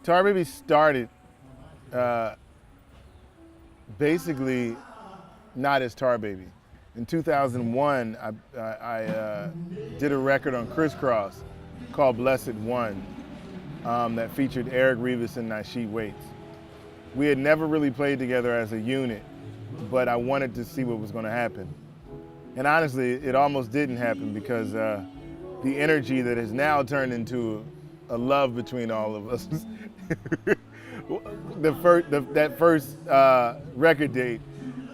Tarbaby started basically not as Tarbaby. In 2001, I did a record on Crisscross called Blessed One that featured Eric Rivas and Nasheed Waits. We had never really played together as a unit, but I wanted to see what was going to happen. And honestly, it almost didn't happen because the energy that has now turned into a love between all of us. That first record date,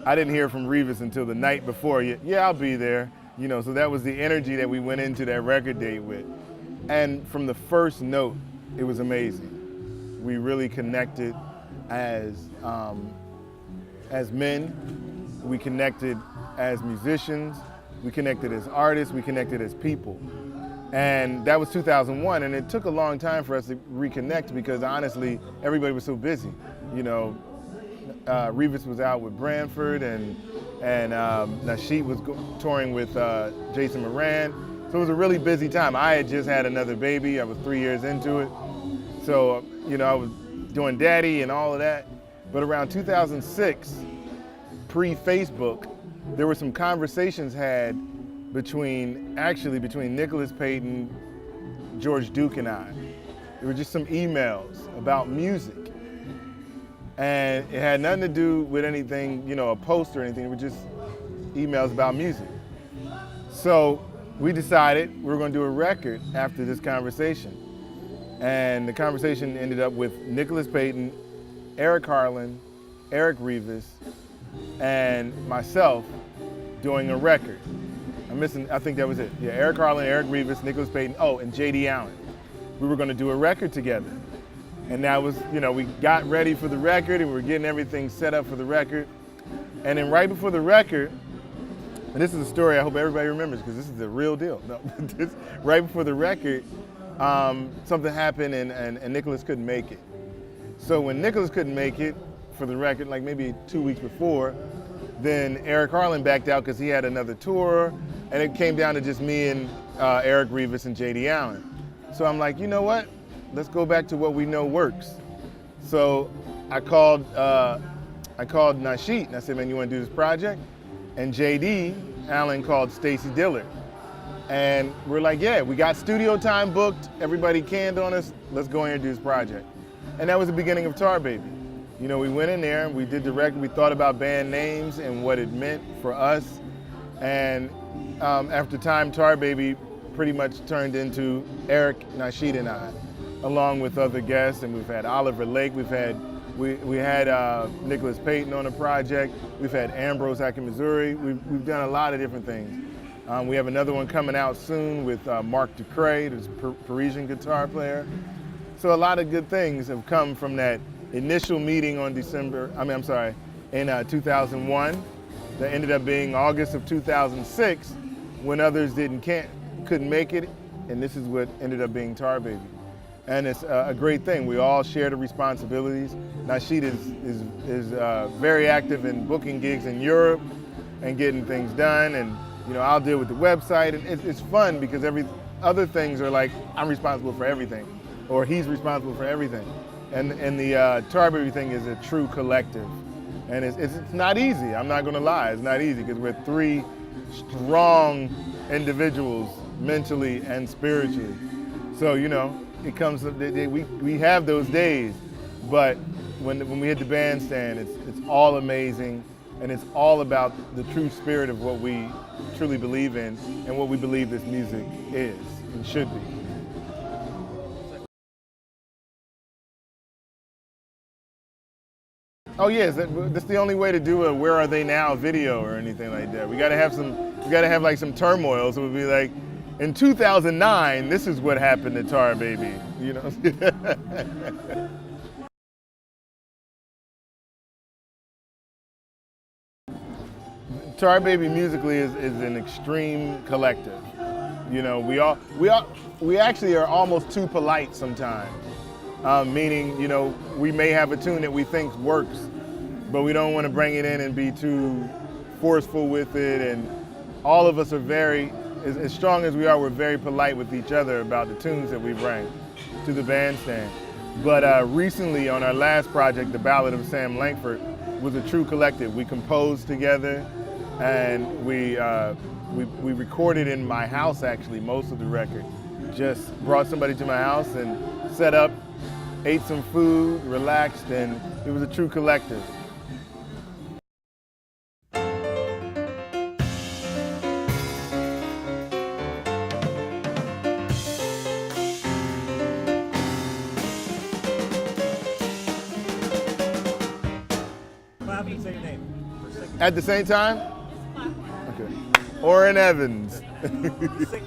I didn't hear from Rivas until the night before. Yeah, I'll be there. So that was the energy that we went into that record date with. And from the first note, it was amazing. We really connected as men. We connected as musicians. We connected as artists. We connected as people. And that was 2001, and it took a long time for us to reconnect because honestly, everybody was so busy. Rivas was out with Branford, and Nasheed was touring with Jason Moran. So it was a really busy time. I had just had another baby. I was 3 years into it. So, I was doing daddy and all of that. But around 2006, pre-Facebook, there were some conversations had between Nicholas Payton, George Duke, and I. There were just some emails about music. And it had nothing to do with anything, a post or anything. It was just emails about music. So we decided we were going to do a record after this conversation. And the conversation ended up with Nicholas Payton, Eric Harlan, Eric Rivas, and myself doing a record. I think that was it. Yeah, Eric Harlan, Eric Rivas, Nicholas Payton, and J.D. Allen. We were going to do a record together. And that was, we got ready for the record and we were getting everything set up for the record. And then right before the record, and this is a story I hope everybody remembers because this is the real deal. No, right before the record, something happened and Nicholas couldn't make it. So when Nicholas couldn't make it for the record, like maybe 2 weeks before, then Eric Harlan backed out because he had another tour, and it came down to just me and Eric Rivas and J.D. Allen. So I'm like, you know what? Let's go back to what we know works. So I called Nasheed and I said, man, you want to do this project? And J.D. Allen called Stacy Dillard. And we're like, yeah, we got studio time booked. Everybody canned on us. Let's go in and do this project. And that was the beginning of Tarbaby. We went in there and we did the record. We thought about band names and what it meant for us. And after time, Tarbaby pretty much turned into Eric, Nasheed, and I, along with other guests. And we've had Oliver Lake. We had Nicholas Payton on a project. We've had Ambrose Akin Missouri. We've done a lot of different things. We have another one coming out soon with Mark Ducray, who's a Parisian guitar player. So a lot of good things have come from that initial meeting in 2001 that ended up being August of 2006 when others couldn't make it, and this is what ended up being Tarbaby. And it's a great thing. We all share the responsibilities. Nasheed is very active in booking gigs in Europe and getting things done, and I'll deal with the website, and it's fun because other things are like I'm responsible for everything, or he's responsible for everything. And the Tarbaby thing is a true collective. And it's not easy, I'm not gonna lie, it's not easy because we're three strong individuals mentally and spiritually. So, it comes, we have those days, but when we hit the bandstand, it's all amazing and it's all about the true spirit of what we truly believe in and what we believe this music is and should be. Oh yes, that's the only way to do a "Where Are They Now" video or anything like that. We gotta have like some turmoil. So it would be like, in 2009, this is what happened to Tarbaby. Tarbaby musically is an extreme collective. We actually are almost too polite sometimes. Meaning, we may have a tune that we think works, but we don't want to bring it in and be too forceful with it. And all of us are as strong as we are, we're very polite with each other about the tunes that we bring to the bandstand. But recently on our last project, The Ballad of Sam Langford, was a true collective. We composed together, and we recorded in my house, actually, most of the record. Just brought somebody to my house and set up, ate some food, relaxed, and it was a true collective. Clap and say your name. At the same time? Okay. Orrin Evans. Sing